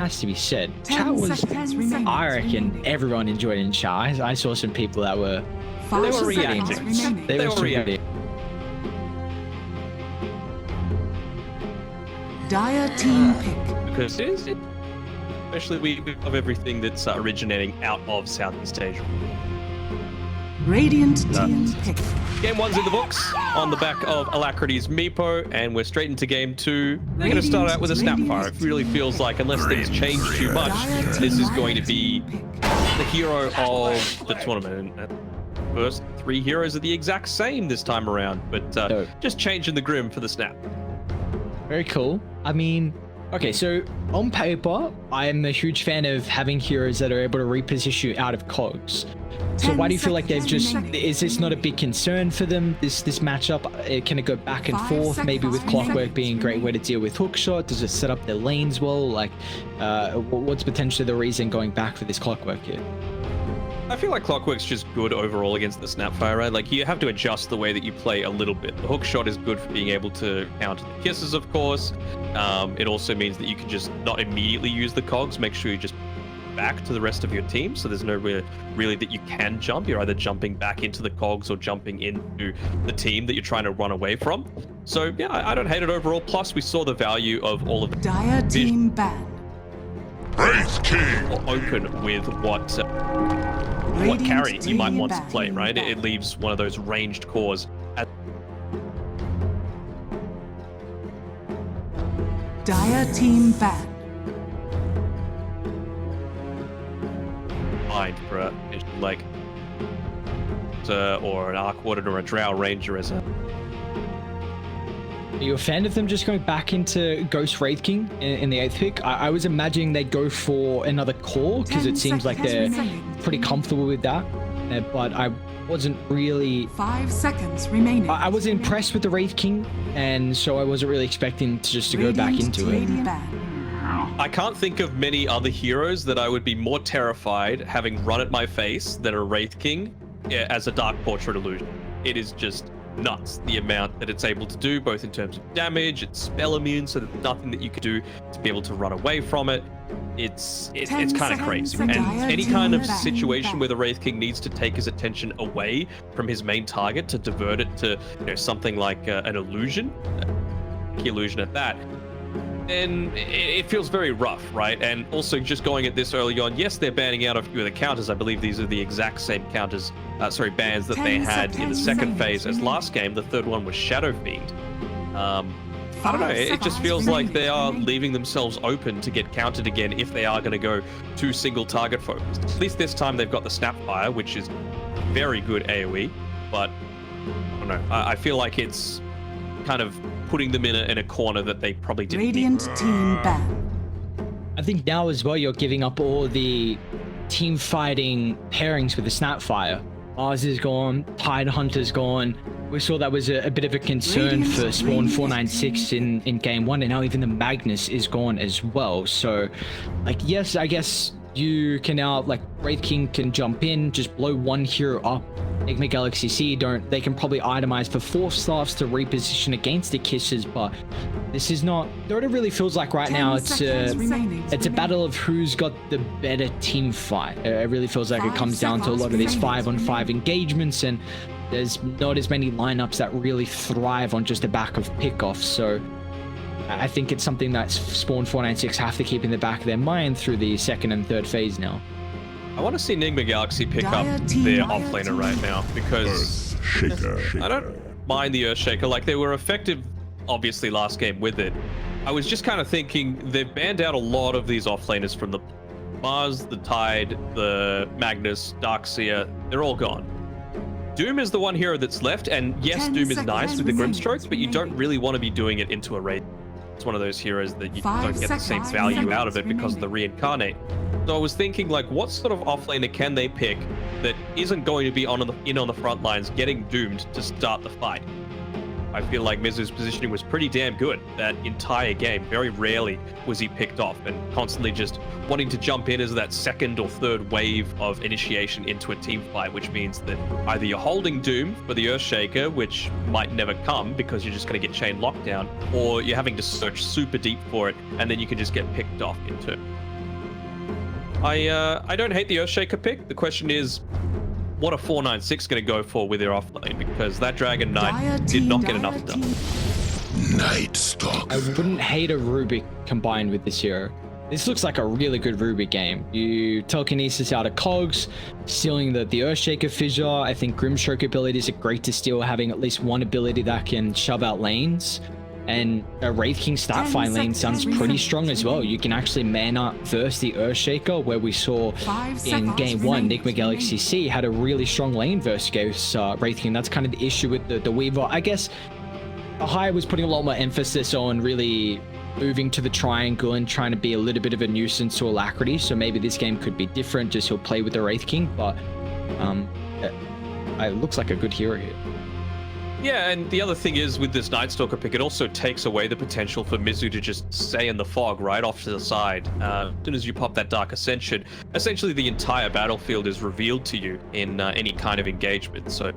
has to be said. Chat was, I reckon everyone enjoyed it in chat. I saw some people that were, they were reacting. They were reacting. Dire team pick. Because it is, especially we love everything that's originating out of Southeast Asia. Radiant team pick. Game 1's in the books on the back of Alacrity's Meepo, and we're straight into game 2. We're going to start out with a Snapfire. It really feels like, unless things change too much, this is going to be the hero of the tournament. First 3 heroes are the exact same this time around, but just changing the Grim for the Snap. Very cool. I mean, okay, so on paper, I am a huge fan of having heroes that are able to reposition you out of cogs. So why do you feel like they've just, is this not a big concern for them, this matchup? Can it go back and forth, maybe with Clockwork being a great way to deal with hookshot? Does it set up their lanes well? Like, what's potentially the reason going back for this Clockwork here? I feel like Clockwork's just good overall against the Snapfire, right? Like, you have to adjust the way that you play a little bit. The hookshot is good for being able to counter the kisses, of course. It also means that you can just not immediately use the cogs. Make sure you just back to the rest of your team, so there's no really that you can jump. You're either jumping back into the cogs or jumping into the team that you're trying to run away from. So yeah, I don't hate it overall. Plus, we saw the value of all of the Dire team ban. Wraith King open with what carry you might want to play, right? It leaves one of those ranged cores at Dire team ban. mind for a like or an Arc Warden or a Drow Ranger as a. Are you a fan of them just going back into Ghost Wraith King in the 8th pick? I was imagining they'd go for another core because it seems like they're pretty comfortable with that, but I wasn't really. 5 seconds remaining. I was impressed with the Wraith King, and so I wasn't really expecting to go back into it. I can't think of many other heroes that I would be more terrified having run at my face than a Wraith King as a Dark Portrait Illusion. It is just nuts, the amount that it's able to do, both in terms of damage, it's spell immune, so there's nothing that you could do to be able to run away from it. It's kind of crazy. And any kind of situation where the Wraith King needs to take his attention away from his main target to divert it to something like an illusion, key illusion at that, then it feels very rough, right? And also just going at this early on, yes, they're banning out a few of the counters. I believe these are the exact same counters, bans that they had in the second phase as last game. The third one was Shadow Fiend. I don't know, it just feels like they are leaving themselves open to get countered again if they are going to go too single target focused. At least this time they've got the Snapfire, which is very good AoE, but I don't know, I feel like it's kind of putting them in a corner that they probably didn't Radiant need. team ban. I think now as well you're giving up all the team fighting pairings with the Snapfire. Mars is gone, Tide Hunter's gone. We saw that was a bit of a concern for SPAWN.496 in game 1, and now even the Magnus is gone as well. So, like, yes, I guess you can now, like, Wraith King can jump in, just blow one hero up. NIGMA Galaxy C they can probably itemize for 4 staffs to reposition against the kisses, but this is not what it really feels like right now. It's a battle of who's got the better team fight. It really feels like it comes down to a lot of these 5-on-5 engagements, and there's not as many lineups that really thrive on just the back of pickoffs. So I think it's something that SPAWN.496 have to keep in the back of their mind through the 2nd and 3rd phase now. I want to see NIGMA Galaxy pick up their offlaner right now, because I don't mind the Earthshaker. Like, they were effective, obviously, last game with it. I was just kind of thinking they've banned out a lot of these offlaners from the Mars, the Tide, the Magnus, Darkseer. They're all gone. Doom is the one hero that's left, and yes, Doom is nice with the Grimstrokes, but you don't really want to be doing it into a raid. It's one of those heroes that you don't get the same value out of it because of the reincarnate. So I was thinking, like, what sort of offlaner can they pick that isn't going to be on the front lines getting doomed to start the fight? I feel like Mizu's positioning was pretty damn good that entire game. Very rarely was he picked off, and constantly just wanting to jump in as that 2nd or 3rd wave of initiation into a team fight, which means that either you're holding Doom for the Earthshaker, which might never come because you're just going to get chain lockdown, or you're having to search super deep for it, and then you can just get picked off in turn. I don't hate the Earthshaker pick. The question is, what are 496 going to go for with their offlane? Because that Dragon Knight did not get enough done. Night Stalker. I wouldn't hate a Rubik combined with this hero. This looks like a really good Rubik game. You telekinesis out of cogs, stealing the Earthshaker fissure. I think Grimstroke abilities are great to steal, having at least one ability that can shove out lanes. And a Wraith King stat find lane sounds pretty strong as well. You can actually mana versus the Earthshaker, where we saw in game 1, NIGMA Galaxy C had a really strong lane versus Wraith King. That's kind of the issue with the Weaver. I guess Ahai was putting a lot more emphasis on really moving to the triangle and trying to be a little bit of a nuisance to Alacrity, so maybe this game could be different, just he'll play with the Wraith King, but it looks like a good hero here. Yeah, and the other thing is with this Night Stalker pick, it also takes away the potential for Mizu to just stay in the fog right off to the side. As soon as you pop that Dark Ascension, essentially the entire battlefield is revealed to you in any kind of engagement, so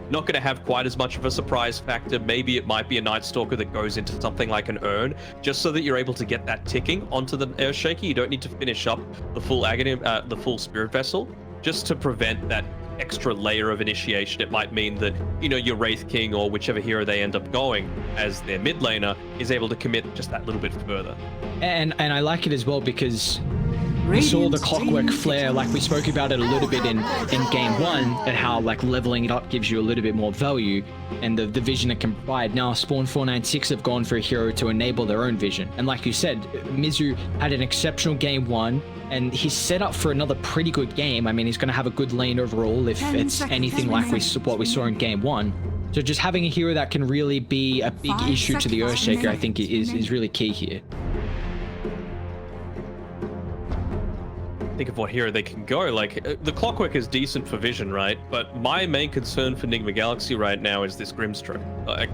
not going to have quite as much of a surprise factor. Maybe it might be a Night Stalker that goes into something like an urn, just so that you're able to get that ticking onto the Earthshaker. You don't need to finish up the full agony, the full Spirit Vessel, just to prevent that extra layer of initiation. It might mean that, you know, your Wraith King or whichever hero they end up going as their mid laner is able to commit just that little bit further. And I like it as well because we saw the Clockwork Flare, like we spoke about it a little bit in game 1, and how like leveling it up gives you a little bit more value and the vision it can provide. Now SPAWN.496 have gone for a hero to enable their own vision, and like you said, Mizu had an exceptional game 1 and he's set up for another pretty good game. I mean, he's going to have a good lane overall if it's anything like what we saw in game 1. So just having a hero that can really be a big issue to the Earthshaker, I think is really key here. Think of what hero they can go. Like, the Clockwork is decent for vision, right? But my main concern for NIGMA Galaxy right now is this Grimstroke. Like,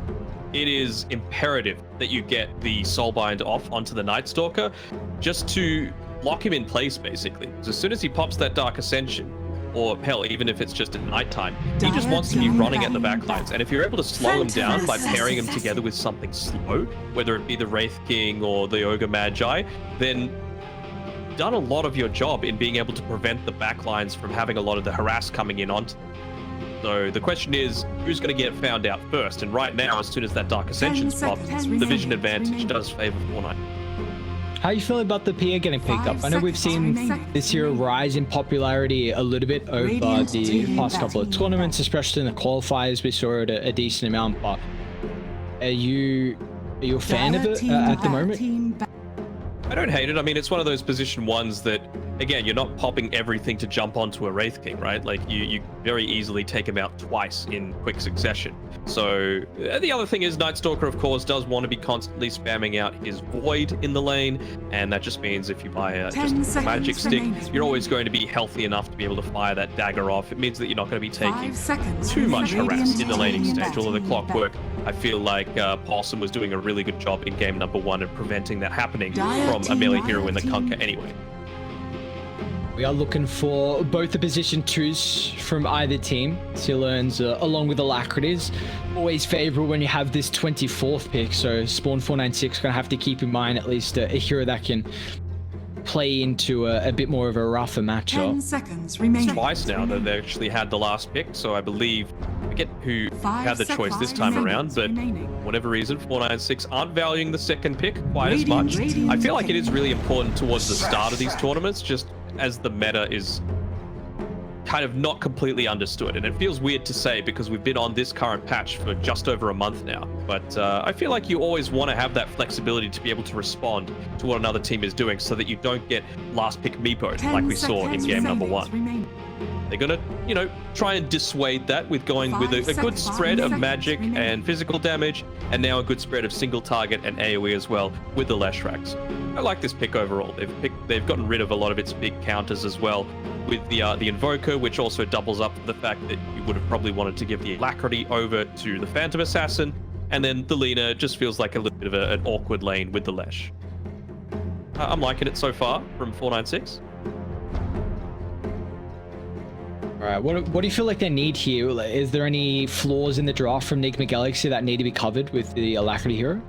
it is imperative that you get the Soulbind off onto the Night Stalker just to lock him in place, basically. Because as soon as he pops that Dark Ascension, or hell, even if it's just at nighttime, he just wants to be running at the backlines. And if you're able to slow him down by pairing him together with something slow, whether it be the Wraith King or the Ogre Magi, then done a lot of your job in being able to prevent the backlines from having a lot of the harass coming in onto them. So the question is, who's going to get found out first? And right now, as soon as that Dark Ascension's popped, the vision advantage does favor Fortnite. How are you feeling about the Pia getting picked up? I know we've seen this hero rise in popularity a little bit over the past couple of tournaments, especially in the qualifiers. We saw it a decent amount, but are you a fan of it at the moment? I don't hate it. I mean, it's one of those position ones that, again, you're not popping everything to jump onto a Wraith King, right? Like, you very easily take him out twice in quick succession. So the other thing is Night Stalker, of course, does want to be constantly spamming out his Void in the lane, and that just means if you buy just a magic stick, you're always going to be healthy enough to be able to fire that dagger off. It means that you're not going to be taking too much harass in the laning stage, although the Clockwork, I feel like Possum was doing a really good job in game number 1 and preventing that happening from a melee hero in the Kunkka anyway. We are looking for both the position 2s from either team. Learns along with Alacrities. Always favorable when you have this 24th pick, so SPAWN.496 gonna have to keep in mind at least a hero that can play into a bit more of a rougher matchup. 10 seconds remaining. Twice now that they actually had the last pick, so I believe, I forget who had the choice this time around, but for whatever reason, 496 aren't valuing the second pick quite as much. I feel like it is really important towards the start of these tournaments, just as the meta is kind of not completely understood. And it feels weird to say because we've been on this current patch for just over a month now. But I feel like you always want to have that flexibility to be able to respond to what another team is doing so that you don't get last pick meepo like we saw in game number 1. They're going to, you know, try and dissuade that with going with a good spread of magic and physical damage, and now a good spread of single target and AoE as well with the Leshraks. I like this pick overall. They've gotten rid of a lot of its big counters as well with the Invoker, which also doubles up the fact that you would have probably wanted to give the Alacrity over to the Phantom Assassin, and then the Lina just feels like a little bit of an awkward lane with the Lesh. I'm liking it so far from 496. All right, what do you feel like they need here? Is there any flaws in the draft from NIGMA Galaxy that need to be covered with the Alacrity hero?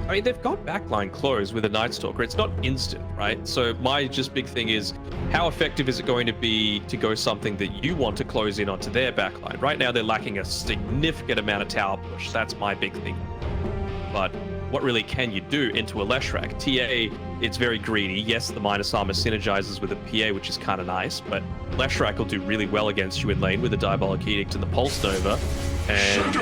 I mean, they've got backline close with a Night Stalker. It's not instant, right? So my just big thing is, how effective is it going to be to go something that you want to close in onto their backline? Right now, they're lacking a significant amount of tower push. That's my big thing. But what really can you do into a Leshrac? TA, it's very greedy. Yes, the minus armor synergizes with a PA, which is kind of nice, but Leshrac will do really well against you in lane with the Diabolic Edict and the Pulse Nova. And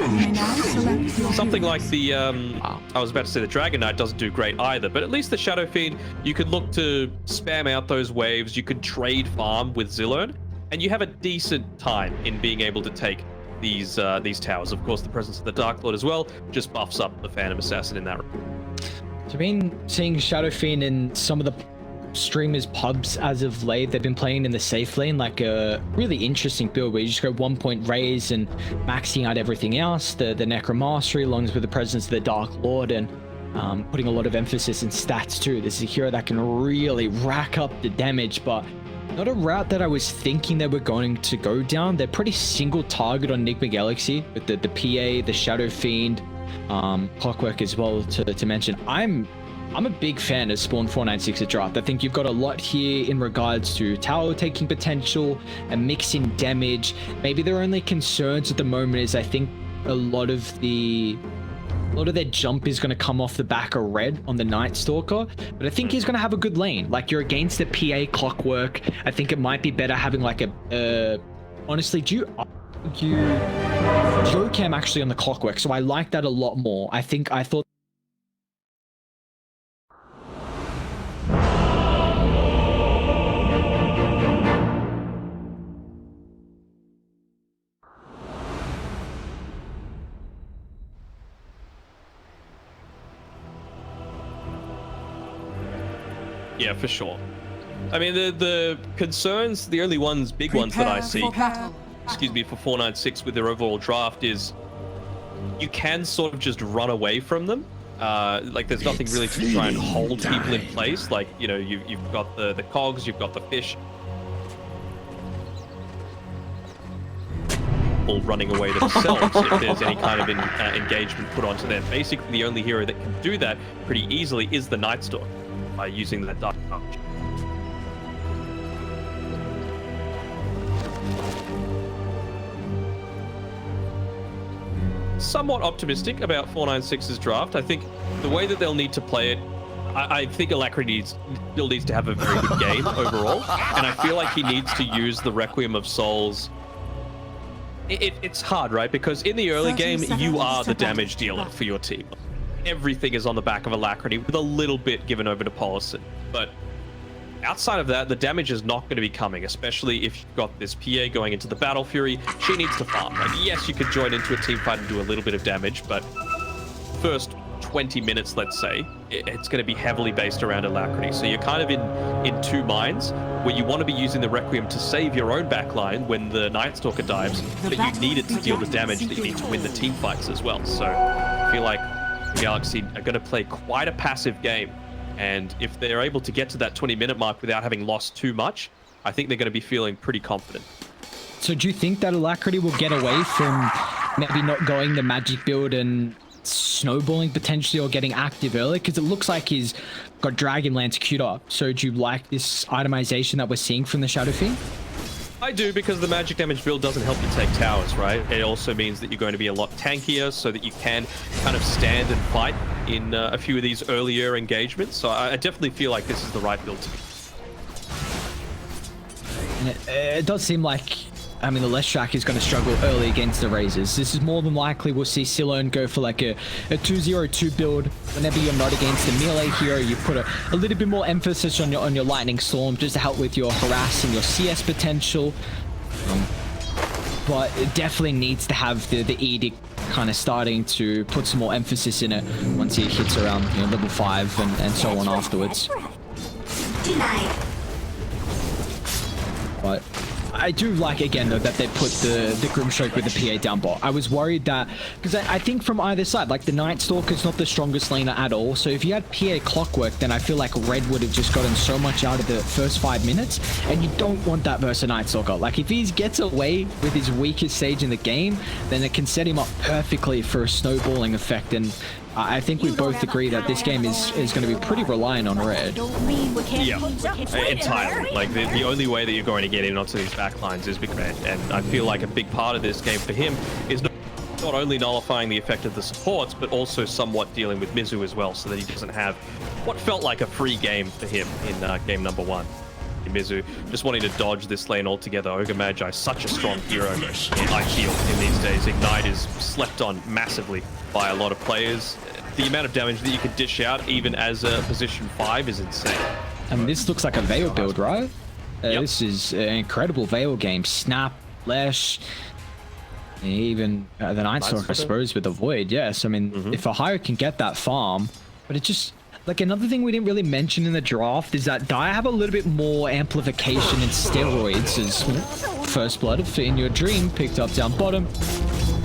something like the, I was about to say the Dragon Knight doesn't do great either, but at least the Shadow Fiend, you could look to spam out those waves, you could trade farm with Zillion, and you have a decent time in being able to take these towers. Of course, the presence of the Dark Lord as well just buffs up the Phantom Assassin in that room. So I've been seeing Shadow Fiend in some of the streamers pubs as of late. They've been playing in the safe lane, like a really interesting build where you just go 1 point raise and maxing out everything else, the Necromastery along with the presence of the Dark Lord, and putting a lot of emphasis in stats too. This is a hero that can really rack up the damage, but not a route that I was thinking they were going to go down. They're pretty single target on Enigma Galaxy with the PA, the Shadow Fiend, Clockwork as well to mention. I'm a big fan of SPAWN.496 draft. I think you've got a lot here in regards to tower taking potential and mixing damage. Maybe their only concerns at the moment is I think a lot of their jump is going to come off the back of red on the Night Stalker, but I think he's going to have a good lane. Like, you're against the PA Clockwork. I think it might be better having like honestly, do you Jocam actually on the Clockwork? So I like that a lot more. I thought Yeah, for sure. I mean, the concerns, the only big ones that I see, excuse me, for 496 with their overall draft is you can sort of just run away from them. Like, there's nothing really to try and hold people in place. Like, you know, you've got the cogs, you've got the fish. All running away themselves if there's any kind of engagement put onto them. Basically, the only hero that can do that pretty easily is the Night Stalker, by using that Dark Touch. Somewhat optimistic about 496's draft. I think the way that they'll need to play it, I think Alacrity still needs to have a very good game overall, and I feel like he needs to use the Requiem of Souls. It's hard, right? Because in the early game, you are the damage dealer for your team. Everything is on the back of Alacrity with a little bit given over to Polison. But outside of that, the damage is not going to be coming, especially if you've got this PA going into the Battle Fury. She needs to farm. Like, yes, you could join into a team fight and do a little bit of damage, but first 20 minutes, let's say, it's going to be heavily based around Alacrity. So you're kind of in two minds, where you want to be using the Requiem to save your own backline when the Night Stalker dives, but you need it to deal the damage that you need to win the team fights as well. So I feel like Galaxy are going to play quite a passive game, and if they're able to get to that 20-minute mark without having lost too much, I think they're going to be feeling pretty confident. So do you think that Alacrity will get away from maybe not going the magic build and snowballing potentially, or getting active early? Because it looks like he's got Dragonlance queued up. So do you like this itemization that we're seeing from the Shadow Fiend? I do, because the magic damage build doesn't help you take towers, right? It also means that you're going to be a lot tankier, so that you can kind of stand and fight in a few of these earlier engagements. So I definitely feel like this is the right build to be. And it does seem like, I mean, the Leshrac is going to struggle early against the Razors. This is more than likely we'll see Silone go for like a 2-0-2 build. Whenever you're not against a melee hero, you put a little bit more emphasis on your Lightning Storm just to help with your harass and your CS potential. But it definitely needs to have the Edict kind of starting to put some more emphasis in it once he hits around, you know, level 5 and so on afterwards. But I do like, again, though, that they put the Grimstroke with the PA down bot. I was worried that, because I think from either side, like, the Night Stalker's not the strongest laner at all, so if you had PA Clockwork, then I feel like Red would have just gotten so much out of the first 5 minutes, and you don't want that versus Night Stalker. Like, if he gets away with his weakest stage in the game, then it can set him up perfectly for a snowballing effect, and I think we both agree that this game is going to be pretty reliant on red. Yeah, entirely. Like the only way that you're going to get in onto these backlines is with red, and I feel like a big part of this game for him is not only nullifying the effect of the supports, but also somewhat dealing with Mizu as well, so that he doesn't have what felt like a free game for him in game number 1. Mizu just wanting to dodge this lane altogether. Ogre Magi, such a strong hero, I feel, in these days. Ignite is slept on massively by a lot of players. The amount of damage that you can dish out, even as a position 5, is insane. I mean, this looks like a Veil build, right? Yep. This is an incredible Veil game. Snap, Lash, even the Nightstalker, I suppose, with the Void. Yes, I mean, if a hero can get that farm, but it just... Like, another thing we didn't really mention in the draft is that Dire have a little bit more amplification and steroids as First Blood for In Your Dream picked up down bottom.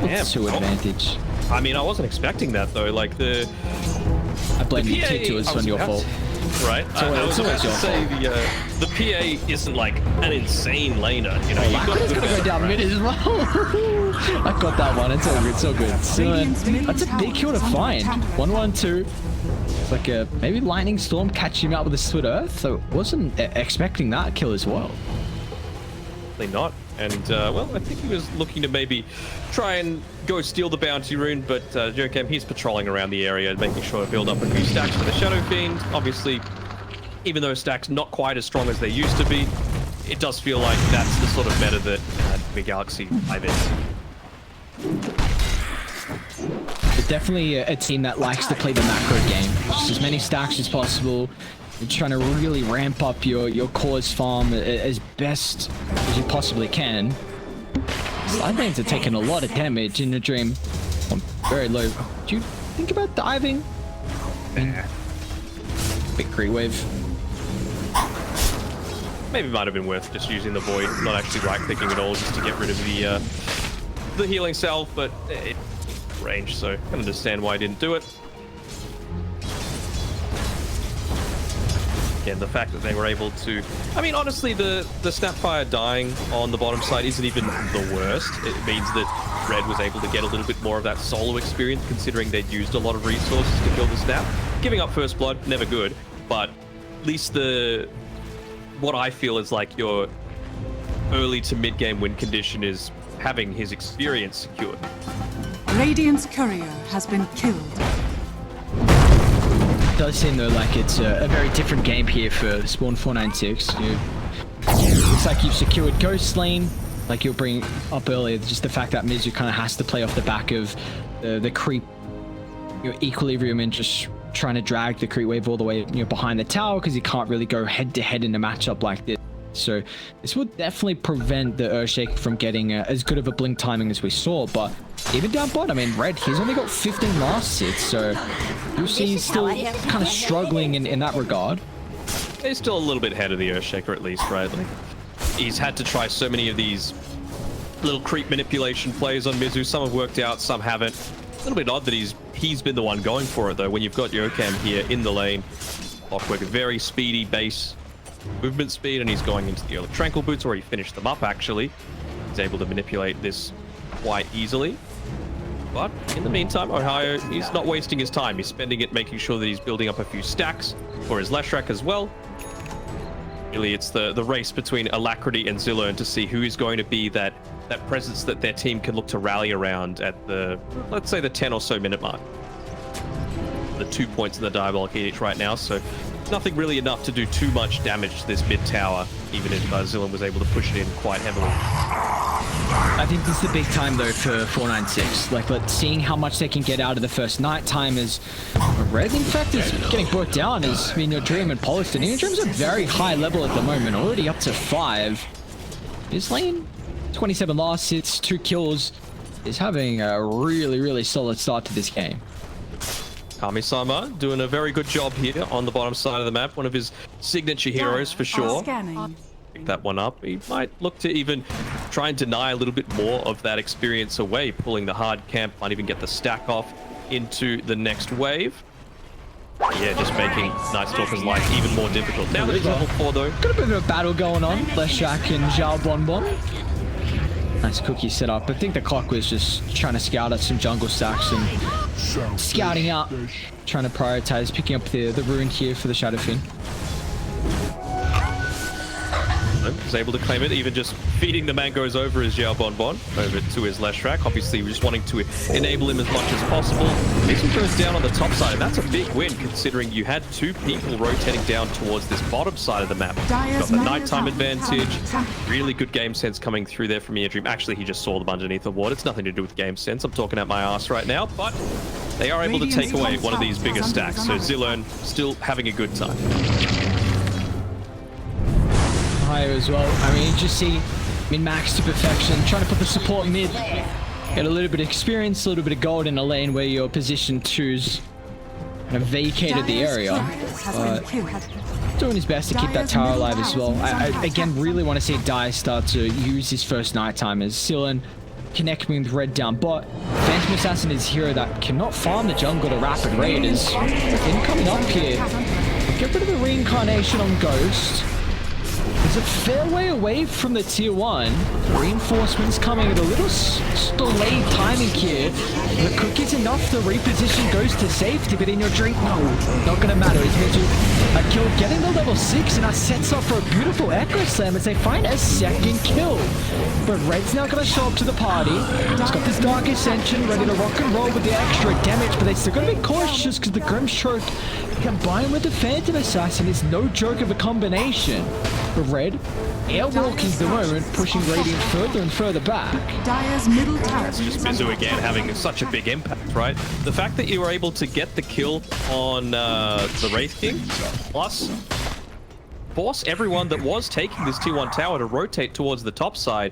It's to advantage. I mean, I wasn't expecting that, though. Like, I blame you too, it's on your fault. Right? I was about to say, the PA isn't, like, an insane laner. You know, Lacquer's gonna go down mid as well. I got that one. It's all good. It's all good. So, that's a big kill to find. 1-1-2. It's like a maybe Lightning Storm catching him out with a Split Earth. So wasn't expecting that kill as well. Probably not. And well, I think he was looking to maybe try and go steal the bounty rune, but Jokem, he's patrolling around the area, making sure to build up a few stacks for the Shadow Fiend. Obviously, even though stacks not quite as strong as they used to be, it does feel like that's the sort of meta that Big Galaxy 5 is. It's definitely a team that likes to play the macro game. Just as many stacks as possible. You're trying to really ramp up your cores farm as best as you possibly can. Side lanes are taking a lot of damage in the dream. I'm very low. Do you think about diving? Big creep wave. Maybe it might have been worth just using the Void, not actually right-clicking at all, just to get rid of the healing salve, but it range, so I can understand why I didn't do it. Again, the fact that they were able to... I mean, honestly, the Snapfire dying on the bottom side isn't even the worst. It means that Red was able to get a little bit more of that solo experience, considering they'd used a lot of resources to kill the Snap. Giving up First Blood, never good, but at least what I feel is like your early to mid-game win condition is having his experience secured. Radiant's courier has been killed. It does seem though like it's a very different game here for SPAWN.496. Looks like you've secured Ghost Lane, like you'll bring up earlier, just the fact that Mizu kind of has to play off the back of the creep, equilibrium, and just trying to drag the creep wave all the way behind the tower because he can't really go head to head in a matchup like this. So this will definitely prevent the Earthshake from getting as good of a blink timing as we saw. But even down bot, I mean, Red, he's only got 15 last hits, so you'll see he's still kind of struggling in that regard. He's still a little bit ahead of the Earthshaker at least, right? Like, he's had to try so many of these little creep manipulation plays on Mizu. Some have worked out, some haven't. A little bit odd that he's been the one going for it though, when you've got Jokem here in the lane. Clockwork, a very speedy base movement speed, and he's going into the early Tranquil Boots, or he finished them up actually. He's able to manipulate this quite easily. But in the meantime, Ohio, he's not wasting his time. He's spending it making sure that he's building up a few stacks for his Leshrac as well. Really, it's the race between Alacrity and Zillern to see who is going to be that presence that their team can look to rally around at the, let's say, the 10 or so minute mark. The 2 points in the Diabolic Edict right now, so nothing really enough to do too much damage to this mid tower, even if Zillern was able to push it in quite heavily. I think this is the big time though for 496. Like, seeing how much they can get out of the first night time is Red, in fact, is getting brought down as In Your Dream and Poliston. In Your Dream's a very high level at the moment, already up to 5. His lane, 27 last hits, 2 kills, is having a really, really solid start to this game. Kami-sama doing a very good job here on the bottom side of the map. One of his signature heroes for sure. Pick that one up. He might look to even try and deny a little bit more of that experience away, pulling the hard camp, might even get the stack off into the next wave. Yeah, just making Night Stalker's life even more difficult. Now that he's level 4 though. Got a bit of a battle going on. Leshrac and Zhao Bonbon. Nice cookie setup. I think the clock was just trying to scout at some jungle stacks and scouting out, trying to prioritize picking up the rune here for the Shadow Fiend. Was able to claim it, even just feeding the mangoes over his Xiao Bon Bon over to his Leshrac. Obviously, we're just wanting to enable him as much as possible. Mizu goes down on the top side, and that's a big win considering you had two people rotating down towards this bottom side of the map. Got the nighttime advantage. Really good game sense coming through there from Eardream. Actually, he just saw them underneath the ward. It's nothing to do with game sense. I'm talking out my ass right now, but they are able to take away one of these bigger stacks. So Zilern still having a good time. Higher as well. I mean, you just see min-max to perfection, trying to put the support mid, get a little bit of experience, a little bit of gold in a lane where your position 2's kind of vacated the area. Doing his best to keep that tower alive as well. I again really want to see Dire start to use his first nighttime as Silen connecting with red down bot. Phantom Assassin is a hero that cannot farm the jungle at a rapid rate as in coming up here. Get rid of the reincarnation on Ghost. There's a fair way away from the tier 1. Reinforcements coming at a little delayed timing here. The cookie's enough to reposition Ghost to safety, but in your drink, no, not gonna matter. He's going to a kill, getting to level 6, and that sets up for a beautiful Echo Slam as they find a second kill. But Red's now gonna show up to the party. He's got this Dark Ascension ready to rock and roll with the extra damage, but they still gotta be cautious because the Grimstroke combined with the Phantom Assassin is no joke of a combination. But Red, airwalking the moment, pushing Radiant further and further back. Dire's middle tower. It's just Mizu again having such a big impact, right? The fact that you were able to get the kill on the Wraith King, plus force everyone that was taking this tier 1 tower to rotate towards the top side,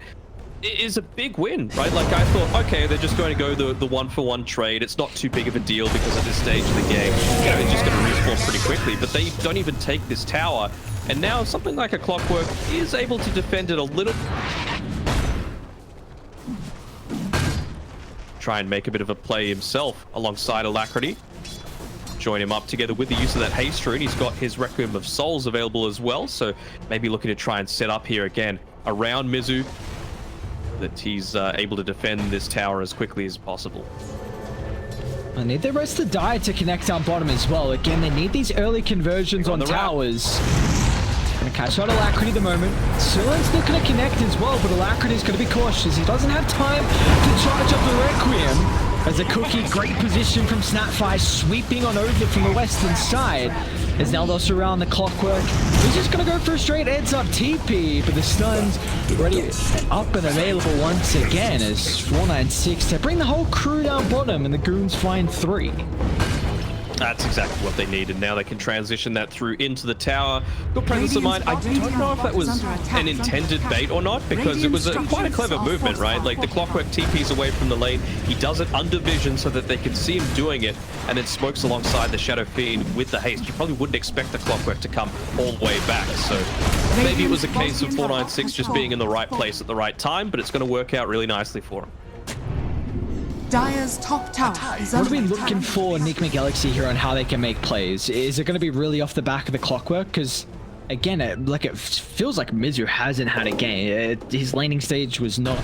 is a big win, right? Like, I thought, okay, they're just going to go the one-for-one trade. It's not too big of a deal because at this stage of the game, you know, it's just going to respawn pretty quickly. But they don't even take this tower. And now something like a Clockwork is able to defend it a little. Try and make a bit of a play himself alongside Alacrity. Join him up together with the use of that haste rune. He's got his Requiem of Souls available as well. So maybe looking to try and set up here again around Mizu, that he's able to defend this tower as quickly as possible. I need the rest to die to connect down bottom as well. Again, they need these early conversions on towers. Gonna catch out Alacrity the moment. Silen's not gonna connect as well, but Alacrity's gonna be cautious. He doesn't have time to charge up the Requiem. As a cookie, great position from Snapfire, sweeping on over from the western side. As now they'll surround the Clockwork. He's just gonna go for a straight heads up TP, but the stun's ready up and available once again as 496 to bring the whole crew down bottom, and the goons find 3. That's exactly what they need, and now they can transition that through into the tower. Good presence of mind. I don't know if that was an intended bait or not, because it was quite a clever movement, right? Like, the Clockwork TP's away from the lane. He does it under vision so that they can see him doing it, and then smokes alongside the Shadow Fiend with the haste. You probably wouldn't expect the Clockwork to come all the way back, so maybe it was a case of 496 just being in the right place at the right time, but it's going to work out really nicely for him. Dire's top tower is What are we looking for NIGMA Galaxy here on how they can make plays? Is it going to be really off the back of the Clockwork? Because again, it feels like Mizu hasn't had a game. His laning stage was not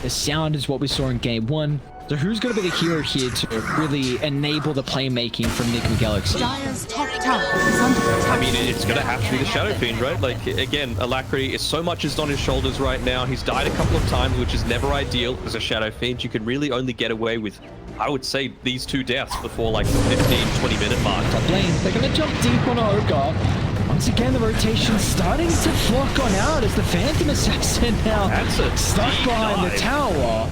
as sound as what we saw in game 1. So who's going to be the hero here to really enable the playmaking from NIGMA Galaxy? Dire's top tower is under attack. I mean, it's going to have to be the Shadow Fiend, right? Like, again, Alacrity is so much is on his shoulders right now. He's died a couple of times, which is never ideal as a Shadow Fiend. You can really only get away with, I would say, these 2 deaths before, like, the 15-20 minute mark. Top lane, they're going to jump deep on Ogre. Once again, the rotation's starting to flock on out as the Phantom Assassin now stuck behind the tower.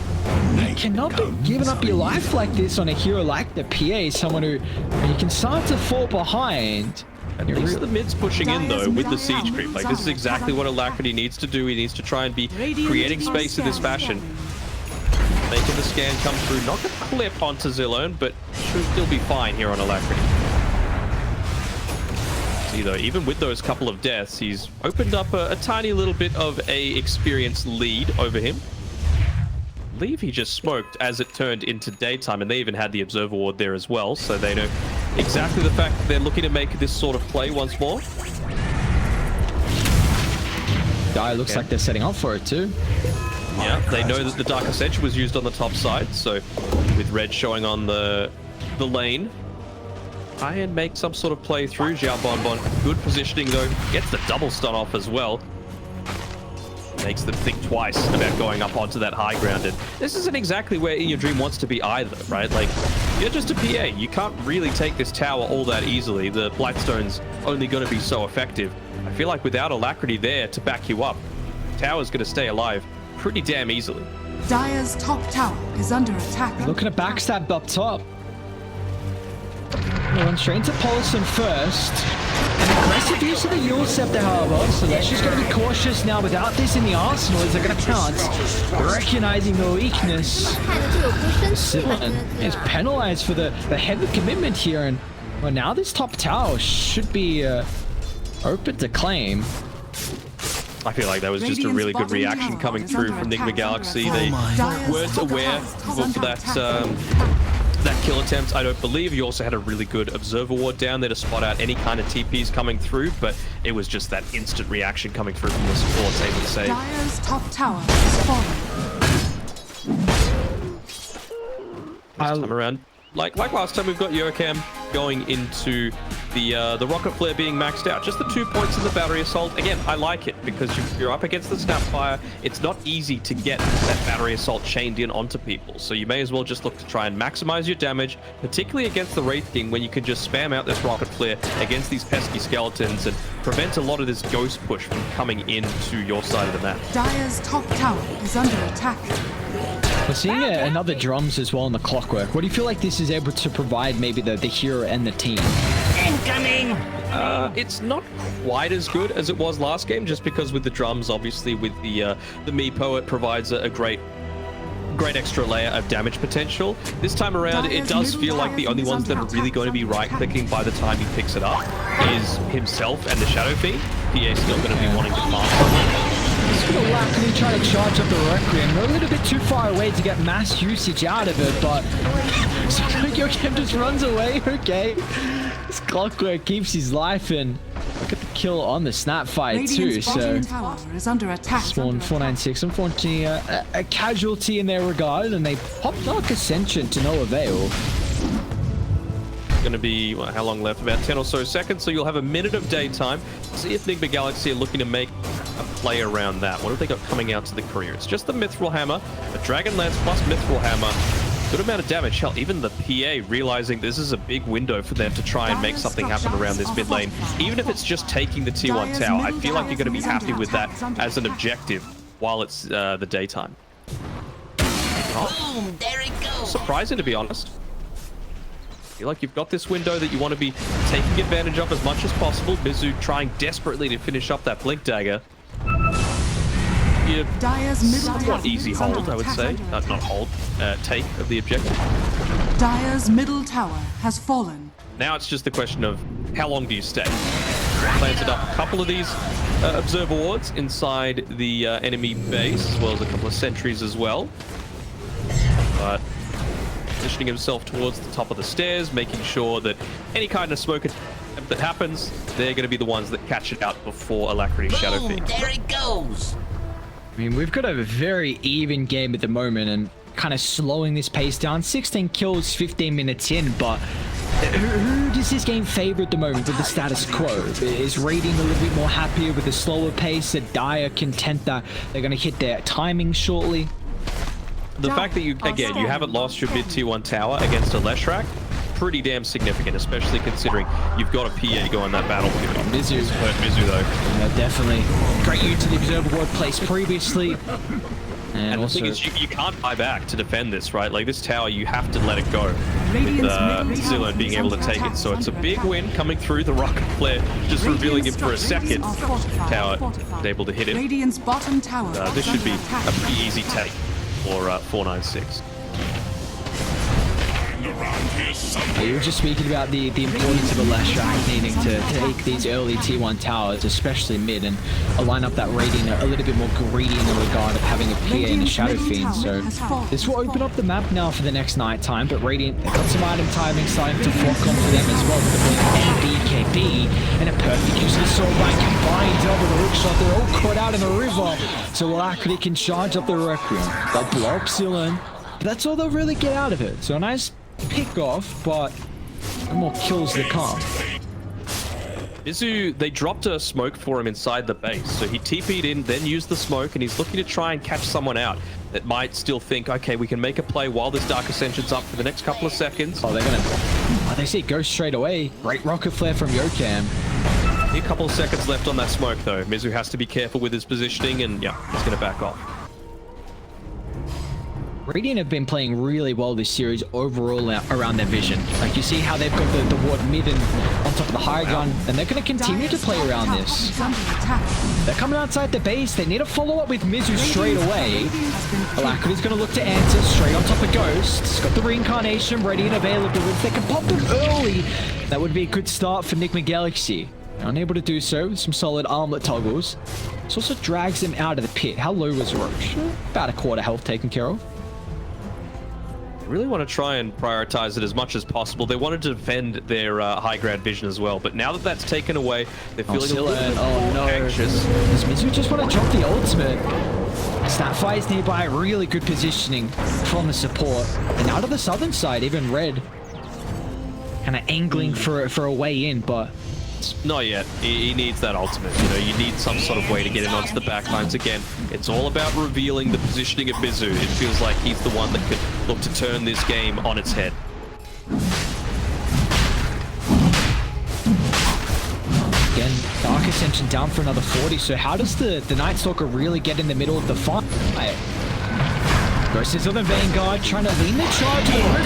You cannot be giving up your life like this on a hero like the PA, someone who you can start to fall behind. At least the mid's pushing in, though, with the siege creep. Like, this is exactly what Alacrity needs to do. He needs to try and be creating space in this fashion. Making the scan come through. Not going to clip onto Zilone, but should still be fine here on Alacrity. See, though, even with those couple of deaths, he's opened up a tiny little bit of a experience lead over him. I believe he just smoked as it turned into daytime, and they even had the Observer Ward there as well, so they know exactly the fact that they're looking to make this sort of play once more. Guy looks like they're setting up for it too. Yeah, they know that the Dark Ascension was used on the top side, so with Red showing on the the lane. Try and make some sort of play through Xiao Bonbon. Good positioning though. Gets the double stun off as well. Makes them think twice about going up onto that high ground. And this isn't exactly where In Your Dream wants to be either, right? Like, you're just a PA. You can't really take this tower all that easily. The Blightstone's only going to be so effective. I feel like without Alacrity there to back you up, tower's going to stay alive pretty damn easily. Dire's top tower is under attack. Looking to backstab up top. Going straight into Paulson first. An aggressive use of the Yule Scepter, however, so that's just going to be cautious now. Without this in the arsenal, is they're going to pounce, recognizing the weakness. Sylvan is penalized for the heavy commitment here, and well, now this top tower should be open to claim. I feel like that was just a really good reaction coming through from NIGMA Galaxy. They weren't aware of that kill attempt, I don't believe. You also had a really good observer ward down there to spot out any kind of TPs coming through, but it was just that instant reaction coming through from the supports able to save. Dire's top tower is falling. This time around, like last time, we've got Yoakam going into the rocket flare being maxed out. Just the 2 points in the battery assault. Again, I like it because you're up against the snapfire. It's not easy to get that battery assault chained in onto people, so you may as well just look to try and maximize your damage, particularly against the Wraith King, when you can just spam out this rocket flare against these pesky skeletons and prevent a lot of this ghost push from coming into your side of the map. Dire's top tower is under attack. We're seeing another drums as well in the clockwork. What do you feel like this is able to provide maybe the hero and the team? Incoming! It's not quite as good as it was last game, just because with the drums, obviously with the Meepo, it provides a great extra layer of damage potential. This time around, it does feel like the only ones that are really going to be right-clicking by the time he picks it up is himself and the Shadow Fiend. PA's still going to be wanting to farm. He's going to lackily try to charge up the Requiem. We're a little bit too far away to get mass usage out of it, but Yoakim just runs away. Okay. This clockwork keeps his life, and look at the kill on the Snapfire too. So tower is under attack. SPAWN.496, unfortunately a casualty in their regard, and they pop Dark Ascension to no avail. Going to be, well, how long left? About 10 or so seconds, so you'll have a minute of daytime. See if NIGMA Galaxy are looking to make a play around that. What have they got coming out to the career? It's just the Mithril Hammer, a Dragon Lance plus Mithril Hammer. Good amount of damage. Hell, even the PA realizing this is a big window for them to try and make something happen around this mid lane. Even if it's just taking the T1 tower, I feel like you're going to be happy with that as an objective while it's the daytime. Boom! There it goes! Surprising, to be honest. I feel like you've got this window that you want to be taking advantage of as much as possible. Mizu trying desperately to finish up that Blink Dagger. Somewhat easy hold, I would say. Not hold, take of the objective. Dire's middle tower has fallen. Now it's just the question of how long do you stay? Planted up a couple of these observer wards inside the enemy base, as well as a couple of sentries as well. But positioning himself towards the top of the stairs, making sure that any kind of smoke attempt that happens, they're going to be the ones that catch it out before Alacrity Shadow Fiend. There it goes! I mean, we've got a very even game at the moment, and kind of slowing this pace down. 16 kills, 15 minutes in, but who does this game favor at the moment with the status quo? Is Radiant a little bit more happier with a slower pace? Are Dire content that they're going to hit their timing shortly? The fact that you haven't lost your mid tier 1 tower against a Leshrac, pretty damn significant, especially considering you've got a PA going that battlefield. Mizu. Hurt Mizu though. Yeah, definitely. Great use to the observer ward placed previously. And the thing is, you can't buy back to defend this, right? Like, this tower, you have to let it go with Zillion being able to take it. So it's a big win coming through. The rocket flare just revealing him for a second. Tower is able to hit it. Radiant's bottom tower. This should be a pretty easy take for 496. You were just speaking about the importance of a Leshrac needing to take these early T1 towers, especially mid, and line up that Radiant a little bit more greedy in the regard of having a PA and a Shadow Fiend. So this will open up the map now for the next night time, but Radiant got some item timing starting to flock on for them as well with the Blink and BKB, and a perfect use of the Soul Bind combined over the hookshot. They're all caught out in the river, so Alacrity can charge up the Requiem. They'll blow up Zillion, but that's all they'll really get out of it. So a nice pick off, but no more kills to come. Mizu, they dropped a smoke for him inside the base, so he TP'd in, then used the smoke, and he's looking to try and catch someone out that might still think, okay, we can make a play while this Dark Ascension's up for the next couple of seconds. Oh, they're gonna... Oh, they see Ghost straight away. Great rocket flare from Yokam. A couple of seconds left on that smoke, though. Mizu has to be careful with his positioning, and yeah, he's gonna back off. Radiant have been playing really well this series overall around their vision. Like, you see how they've got the ward mid and on top of the high ground, and they're going to continue to play around this. They're coming outside the base. They need to follow up with Mizu straight away. Alacrity's going to look to answer straight on top of Ghost. He's got the reincarnation ready and available. If they can pop them early, that would be a good start for NIGMA Galaxy. Unable to do so with some solid armlet toggles. This also drags them out of the pit. How low was Roche? About a quarter health taken care of. Really want to try and prioritize it as much as possible. They wanted to defend their high ground vision as well, but now that that's taken away, they're feeling a little bit more anxious. Does Mizu just want to drop the ultimate? Snapfire's nearby, really good positioning from the support. And out of the southern side, even Red kind of angling for a way in, but not yet. He needs that ultimate. You know, you need some sort of way to get in onto the backlines again. It's all about revealing the positioning of Mizu. It feels like he's the one that could look to turn this game on its head. Again, Dark Ascension down for another 40. So how does the Night Stalker really get in the middle of the fight? Ghost is on the Vanguard, trying to lean the charge over.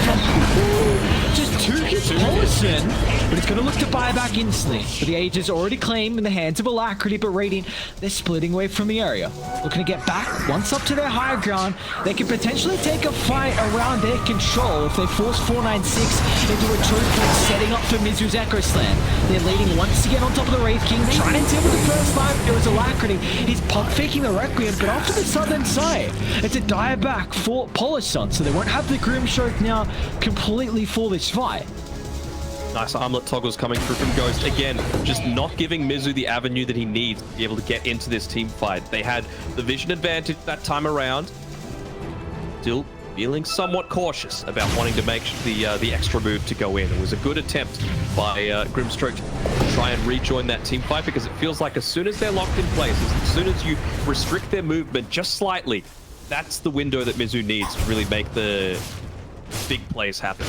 Just 2 hits Paulson, but it's going to look to buy back instantly. But the Age is already claimed in the hands of Alacrity, but Radiant, they're splitting away from the area. Looking to get back once up to their higher ground. They can potentially take a fight around their control if they force 496 into a choke point, setting up for Mizu's Echo Slam. They're leading once again on top of the Wraith King, trying to deal with the first life. It was Alacrity. He's pump faking the Requiem, but off to the southern side, it's a dire back for Polison, so they won't have the Grimstroke now completely for this fight. Nice armlet toggles coming through from Ghost. Again, just not giving Mizu the avenue that he needs to be able to get into this team fight. They had the vision advantage that time around. Still feeling somewhat cautious about wanting to make the extra move to go in. It was a good attempt by Grimstroke to try and rejoin that team fight, because it feels like as soon as they're locked in place, as soon as you restrict their movement just slightly, that's the window that Mizu needs to really make the big plays happen.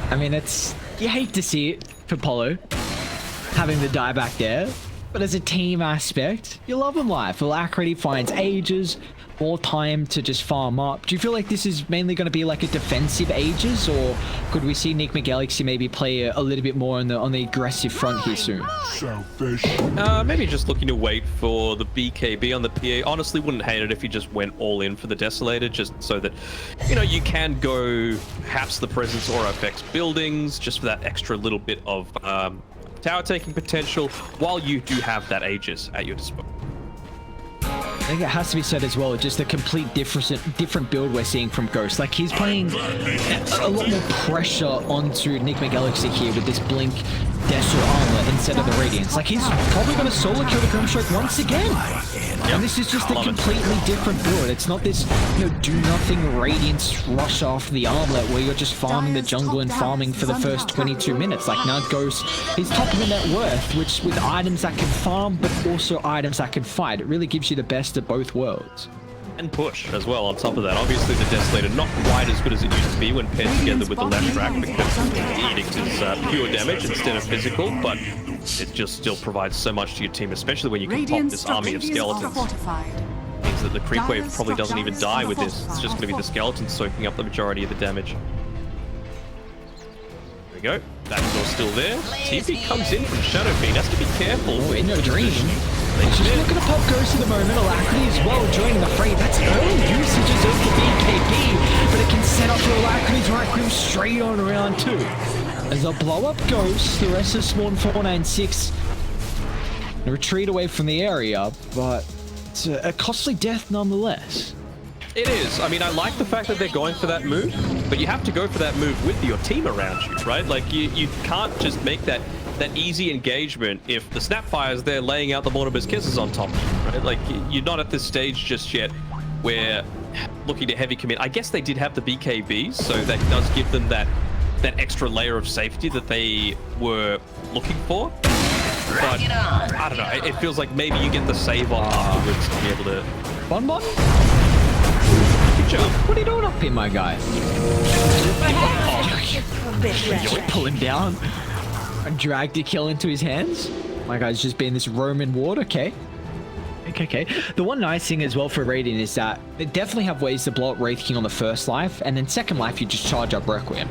I mean, you hate to see it for Polo, having the die back there, but as a team aspect, you love him live. Alacrity finds Ages, more time to just farm up. Do you feel like this is mainly going to be like a defensive Ages, or could we see NIGMA Galaxy maybe play a little bit more on the aggressive front here soon? Selfish. Maybe just looking to wait for the BKB on the PA. Honestly, wouldn't hate it if you just went all in for the Desolator, just so that, you know, you can go perhaps the Presence Aura affects buildings, just for that extra little bit of tower taking potential, while you do have that Aegis at your disposal. I think it has to be said as well, just a complete different build we're seeing from Ghost. Like, he's playing a lot more pressure onto NIGMA Galaxy here with this Blink Desert Armor instead of the Radiance. Like, he's probably going to solo kill the Grimstroke once again. And this is just a completely different build. It's not this, you know, do-nothing Radiance rush off the Armlet where you're just farming the jungle and farming for the first 22 minutes. Like, now Ghost is top of the net worth, which with items that can farm, but also items that can fight. It really gives you the best of both worlds. And push as well on top of that. Obviously the Desolator not quite as good as it used to be when paired together with the left track, because the Edict is pure damage instead of physical, but it just still provides so much to your team, especially when you can pop this army of skeletons. Means that the creep wave probably doesn't even die with this. It's just going to be the skeletons soaking up the majority of the damage. There we go. Backdoor still there. TP comes in from Shadow Fiend. Has to be careful. Oh, in no dream. Just looking to pop Ghost at the moment. Alacrity as well joining the fray. That's early usages of the BKB, but it can set up for Alacrity's Requiem straight on round 2. As they'll blow up Ghost, the rest of SPAWN.496 retreat away from the area, but it's a costly death nonetheless. It is. I mean, I like the fact that they're going for that move, but you have to go for that move with your team around you, right? Like, you can't just make that easy engagement if the Snapfire's there laying out the Mortimer's Kisses on top of you, right? Like, you're not at this stage just yet we're looking to heavy commit. I guess they did have the BKBs, so that does give them that extra layer of safety that they were looking for. But I don't know. It feels like maybe you get the save on afterwards to be able to. Bon. Good job. What are you doing up here, my guy? Pull him down and drag the kill into his hands. My guy's just being this Roman ward. Okay. The one nice thing as well for raiding is that they definitely have ways to blow up Wraith King on the first life, and then second life you just charge up Requiem.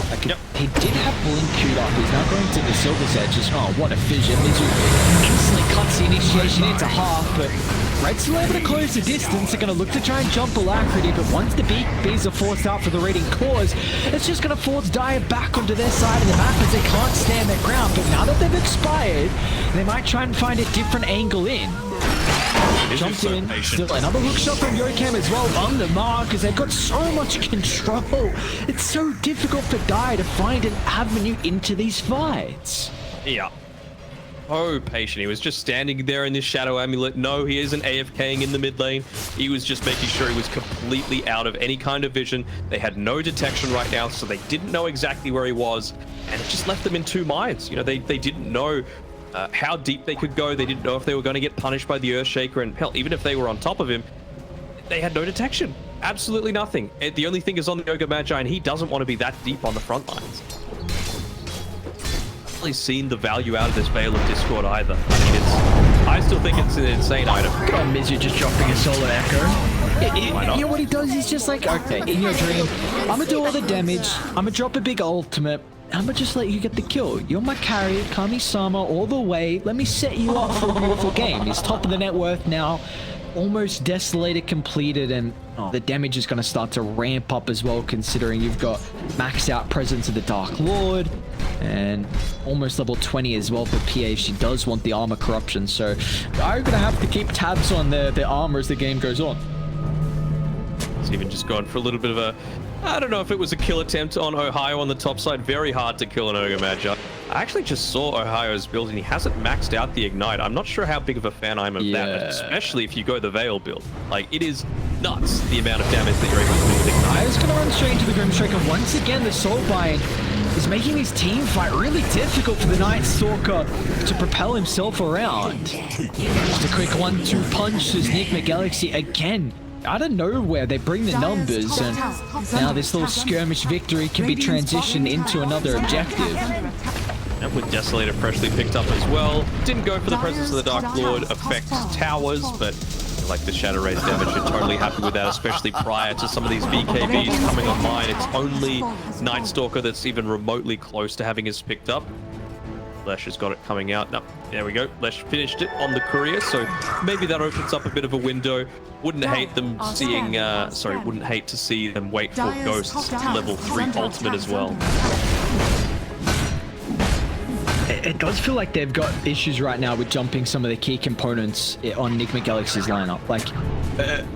Like he did have Blink queued up. He's now going to the Silver's Edge. Oh, what a fission. Instantly cuts the initiation into half, but Red's still able to close the distance. They're going to look to try and jump Alacrity, but once the BKBs are forced out for the raiding cause, it's just going to force Dire back onto their side of the map as they can't stand their ground. But now that they've expired, they might try and find a different angle in. Jumped in, still another hook shot from Yokem as well on the mark as they've got so much control. It's so difficult for Dai to find an avenue into these fights. Yeah. So patient. He was just standing there in this shadow amulet. No, he isn't AFKing in the mid lane. He was just making sure he was completely out of any kind of vision. They had no detection right now, so they didn't know exactly where he was, and it just left them in two minds. You know, they didn't know how deep they could go. They didn't know if they were going to get punished by the Earthshaker, and hell, even if they were on top of him, they had no detection. Absolutely nothing. The only thing is on the Yoga Magi, and he doesn't want to be that deep on the front lines. I've really seen the value out of this Veil of Discord either. I still think it's an insane item. Look at Mizu just dropping a solo echo. You know what he does? He's just like, okay, in your dream, I'm gonna do all the damage. I'm gonna drop a big ultimate. I'm gonna just let you get the kill. You're my carry, Kami-sama all the way. Let me set you up for a beautiful game. He's top of the net worth now. Almost desolated, completed, and the damage is going to start to ramp up as well, considering you've got maxed out Presence of the Dark Lord and almost level 20 as well for PA if she does want the armor corruption. So I'm going to have to keep tabs on the armor as the game goes on. It's even just gone for a little bit of a, I don't know if it was a kill attempt on Ohio on the top side. Very hard to kill an Ogre Magi. I actually just saw Ohio's build and he hasn't maxed out the Ignite. I'm not sure how big of a fan I am of that, especially if you go the Veil build. Like, it is nuts the amount of damage that you're able to do with Ignite. Ohio's going to run straight into the Grimstriker. Once again, the Soulbind is making his team fight really difficult for the Night Stalker to propel himself around. Just a quick 1-2 punch as NIGMA Galaxy again. Out of nowhere, they bring the numbers, and now this little skirmish victory can be transitioned into another objective. And with Desolator freshly picked up as well. Didn't go for the Presence of the Dark Lord affects towers, but like the Shadow Rays damage, you're totally happy with that, especially prior to some of these BKBs coming online. It's only Night Stalker that's even remotely close to having his picked up. Lesh has got it coming out. No, there we go. Lesh finished it on the courier, so maybe that opens up a bit of a window. Wouldn't hate them seeing, wouldn't hate to see them wait for Ghost's level 3 ultimate as well. It does feel like they've got issues right now with jumping some of the key components on NIGMA Galaxy's lineup. Like,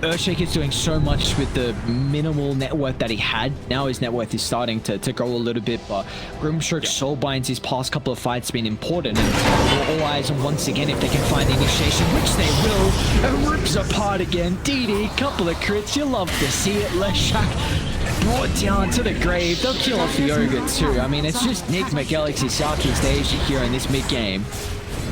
Earthshaker's doing so much with the minimal net worth that he had. Now his net worth is starting to grow a little bit, but Grimstroke Soulbinds his past couple of fights been important, and all eyes on once again if they can find the initiation, which they will, and rips apart again. DD, couple of crits, you love to see it. Leshak brought down to the grave. They'll kill off the Ogre too. I mean, it's just NIGMA Galaxy Southeast Asia here in this mid-game.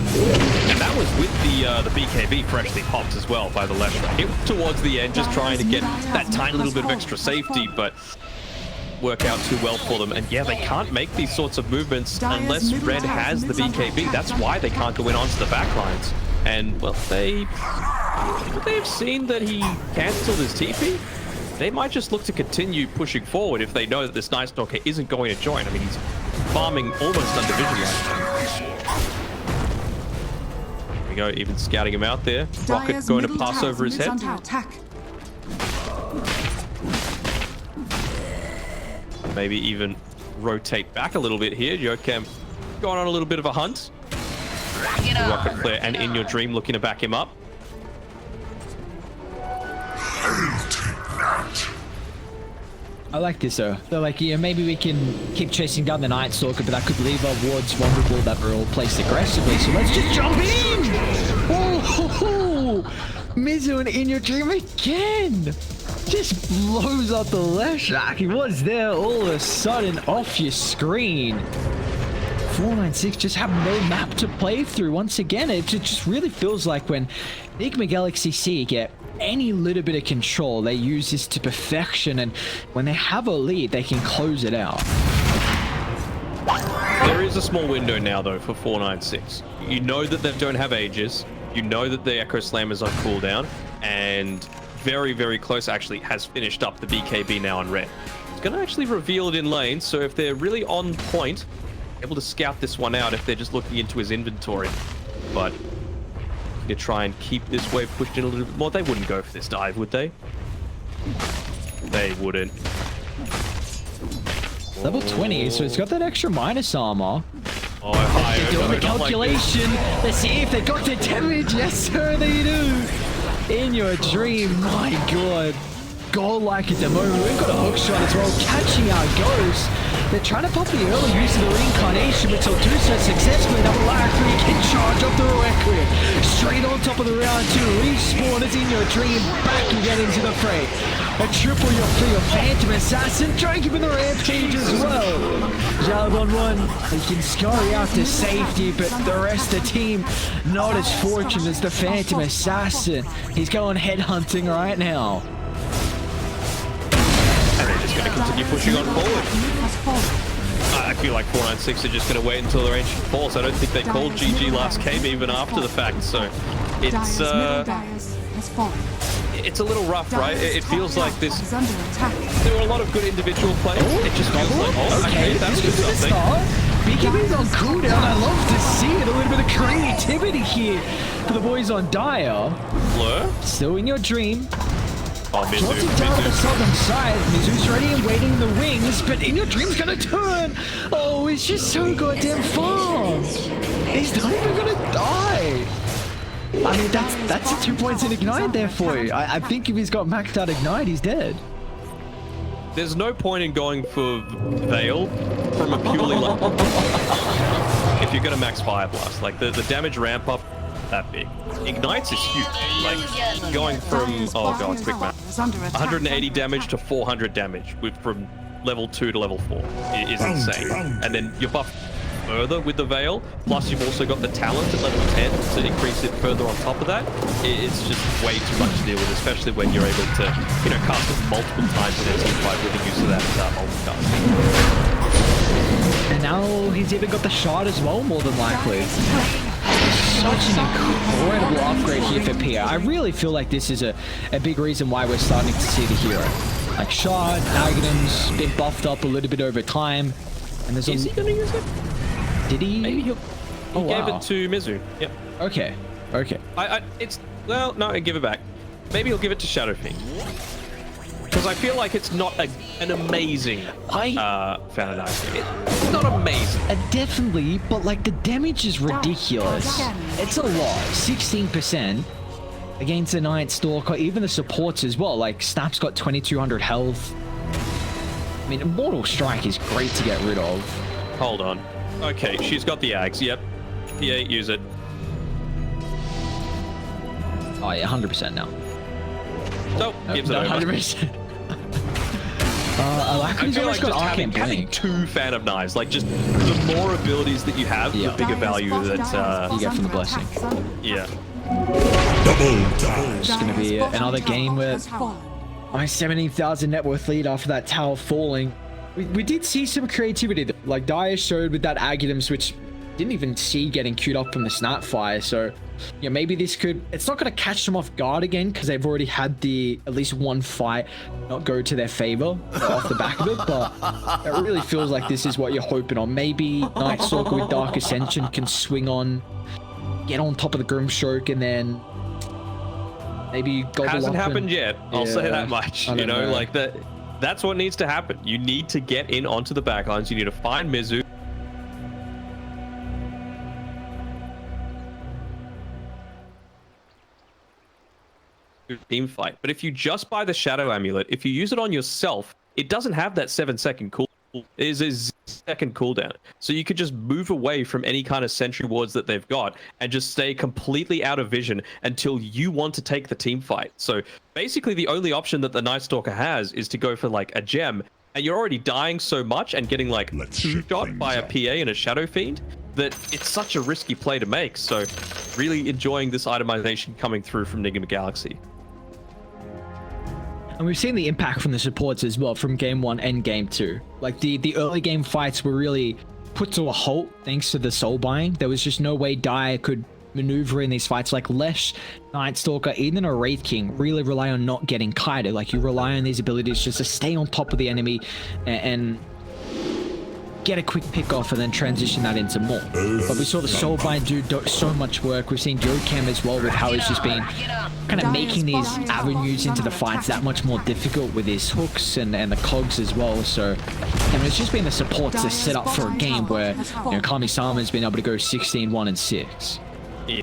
And that was with the BKB freshly popped as well by the Leshak. It was towards the end, just trying to get that tiny little bit of extra safety, but work out too well for them. And yeah, they can't make these sorts of movements unless Red has the BKB. That's why they can't go in onto the backlines. And, well, they've seen that he cancelled his TP. They might just look to continue pushing forward if they know that this Night Stalker isn't going to join. I mean, he's farming almost under vision right now. There we go, even scouting him out there. Rocket going to pass over his head. Maybe even rotate back a little bit here. Yokem going on a little bit of a hunt. Rocket Flare and In Your Dream looking to back him up. I like this though. So like, yeah, maybe we can keep chasing down the Night Stalker, but that could leave our wards vulnerable that were all placed aggressively. So let's just jump in! Oh, Mizu in your dream again. Just blows up the left shack. He was there all of a sudden off your screen. 496 just have no map to play through once again. It just really feels like when NIGMA Galaxy C get any little bit of control, they use this to perfection, and when they have a lead, they can close it out. There is a small window now, though, for 496. You know that they don't have Aegis. You know that the Echo Slam is on cooldown, and very, very close actually has finished up the BKB now on red. It's going to actually reveal it in lane, so if they're really on point, able to scout this one out if they're just looking into his inventory. But to try and keep this wave pushed in a little bit more, they wouldn't go for this dive, would they? They wouldn't. Level 20, so it's got that extra minus armor. Oh, hi. They're doing the calculation. Let's see if they got the damage. Yes, sir, they do. In your dream, my god. Godlike at the moment. We've got a hook shot as well, catching our ghost. They're trying to pop the early use of the reincarnation, but they'll do so successfully. Double lack 3 can charge up the Requiem. Straight on top of the round 2. Respawn is in your dream. Back again into the fray. A triple for your Phantom Assassin. Trying to keep in the rampage as well. Jalab on 1. He can scurry out to safety, but the rest of the team not as fortunate as the Phantom Assassin. He's going headhunting right now. And they're just going to continue pushing on forward. I feel like 496 are just going to wait until their ancient falls. I don't think they called GG last game even after the fact, so it's a little rough, right? It feels like this. There were a lot of good individual plays. It just feels like, oh, okay, that's just something. BKB's on cooldown. I love to see it. A little bit of creativity here for the boys on Dire. Blur? Still in your dream. Oh, Drops it down to the southern side. Mizu's ready and waiting in the wings, but in your dream's gonna turn. Oh, it's just so goddamn fast. He's not even gonna die. I mean, that's 2 points in Ignite there for you. I think if he's got maxed out Ignite, he's dead. There's no point in going for Veil from a purely like if you're gonna max Fire Blast. Like the damage ramp up that big. Ignites is huge. Like going from oh god, quick math. 180 damage to 400 damage from level 2 to level 4 is insane. And then you're buffed further with the Veil, plus you've also got the talent at level 10 to increase it further on top of that. It's just way too much to deal with, especially when you're able to, you know, cast it multiple times in a team fight with the use of that multicast. And now he's even got the shot as well, more than likely. Such an incredible upgrade here for Pia. I really feel like this is a big reason why we're starting to see the hero. Like shot, Aghanim's been buffed up a little bit over time. And there's Is he gonna use it? Did he? Maybe he gave it to Mizu. Yep. Okay. Okay. It's well, no, I give it back. Maybe he'll give it to Shadow Fiend. Because I feel like it's not an amazing Fountain Ice. It's not amazing. Definitely, but like the damage is ridiculous. It's a lot. 16% against the Night Stalker, even the supports as well. Like Snap's got 2200 health. I mean, Immortal Strike is great to get rid of. Hold on. Okay, she's got the Ags. Yep. P8, use it. Oh yeah, 100% now. So, gives it over. 100%. I feel like just having 2 Phantom Knives, like just the more abilities that you have, the bigger value that you get from the blessing. Yeah. Double. It's going to be another game where my 17,000 net worth lead after that tower falling. We did see some creativity, like Dire showed with that Aghanim's, which didn't even see getting queued up from the Snapfire. So, yeah, maybe this could. It's not going to catch them off guard again because they've already had at least one fight not go to their favor off the back of it. But it really feels like this is what you're hoping on. Maybe Night Stalker with Dark Ascension can swing on, get on top of the Grimstroke, and then maybe gobble hasn't up happened yet. I'll say that much. You know, like that. That's what needs to happen. You need to get in onto the backlines. You need to find Mizu. Team fight. But if you just buy the Shadow Amulet, if you use it on yourself, it doesn't have that 7-second cooldown. It is a second cooldown. So you could just move away from any kind of sentry wards that they've got and just stay completely out of vision until you want to take the team fight. So basically the only option that the Night Stalker has is to go for like a gem, and you're already dying so much and getting like two-shot by a PA and a Shadow Fiend that it's such a risky play to make. So really enjoying this itemization coming through from NIGMA Galaxy. And we've seen the impact from the supports as well from game 1 and game 2. Like the early game fights were really put to a halt thanks to the soul buying. There was just no way Dire could maneuver in these fights. Like Lesh, Night Stalker, even a Wraith King really rely on not getting kited. Like you rely on these abilities just to stay on top of the enemy and get a quick pick off and then transition that into more. But we saw the Soulbind do so much work. We've seen Jocam as well with how he's just been kind of making these avenues into the fights that much more difficult with his hooks and the cogs as well. So I mean, it's just been the support to set up for a game where, you know, Kami-sama's been able to go 16, 1, and 6. Yeah.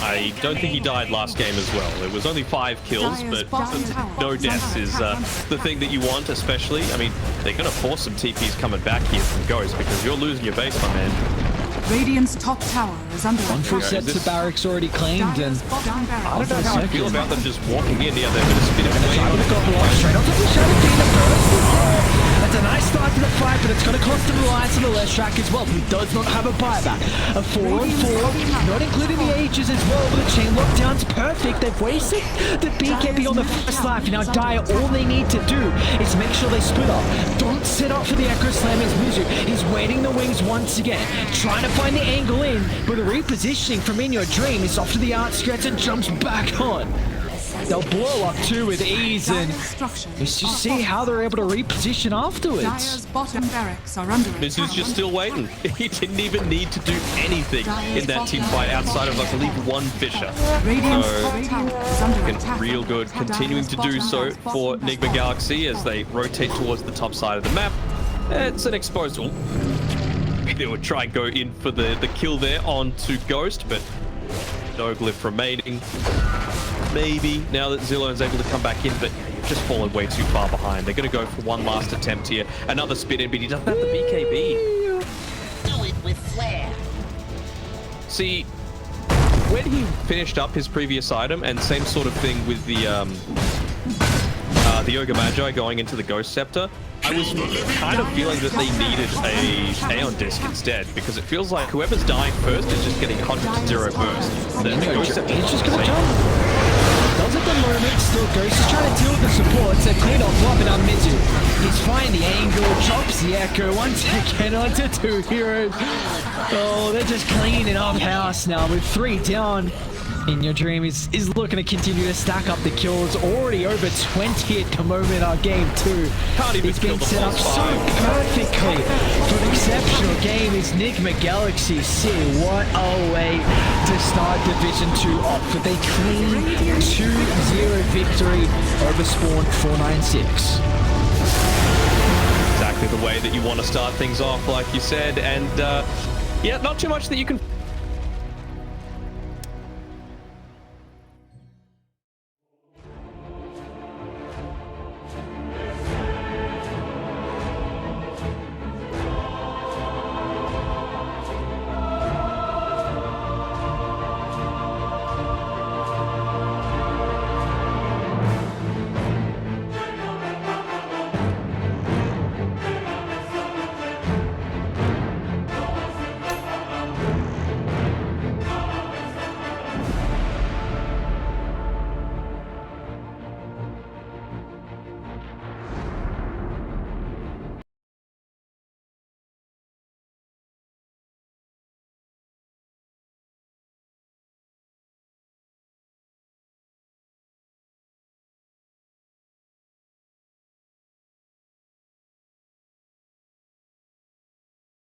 I don't think he died last game as well. It was only 5 kills, but no deaths is the thing that you want, especially. I mean, they're going to force some TPs coming back here from Ghost because you're losing your base, my man. Radiant's top tower is under One full set to barracks already claimed, and I don't know how I feel about them just walking in. Yeah, they're going to spin it away. Straight onto the Shadow Fiend, the burst. That's a nice start to the fight, but it's going to cost him the lines of the left track as well. He does not have a buyback. A 4-on-4, not including the ages as well, but the chain lockdown's perfect. They've wasted the BKB on the first life. Now Dire, all they need to do is make sure they split up. Don't set up for the Echo Slam as Mizu. He's waiting the wings once again, trying to find the angle in, but the repositioning from In Your Dream is off to the outskirts and jumps back on. They'll blow up too with ease, and let's just see how they're able to reposition afterwards. Dire's bottom barracks are under Mizu's attack. just still waiting. He didn't even need to do anything in that team fight outside of, I believe, one Fisher. Radiant's So, top tower is under looking attack. real good, continuing to do so for NIGMA Galaxy as they rotate towards the top side of the map. It's an exposed... Oh, they would try and go in for the kill there onto Ghost, but no glyph remaining. Maybe now that Zillion's able to come back in, but yeah, you've just fallen way too far behind. They're going to go for one last attempt here. Another spin in, but he doesn't have the BKB. Do it with flair. See, when he finished up his previous item, and same sort of thing with the Yoga Magi going into the Ghost Scepter, I was kind of feeling that they needed a Aeon Disc instead, because it feels like whoever's dying first is just getting 100 to 0 burst. The Ghost Scepter He's just gonna jump. Does at the moment, still Ghost is trying to deal with the supports. They're clean off Love and Mizu. He's finding the angle, drops the Echo once again onto 2 heroes. Oh, they're just cleaning up house now with 3 down. In Your Dream is looking to continue to stack up the kills. Already over 20 at the moment on game 2. Can't even It's kill been the set up boss so five. perfectly for an exceptional game. Is NIGMA Galaxy C. What a way to start Division 2 off with a clean 2-0 victory over SPAWN.496. Exactly the way that you want to start things off, like you said, and yeah, not too much that you can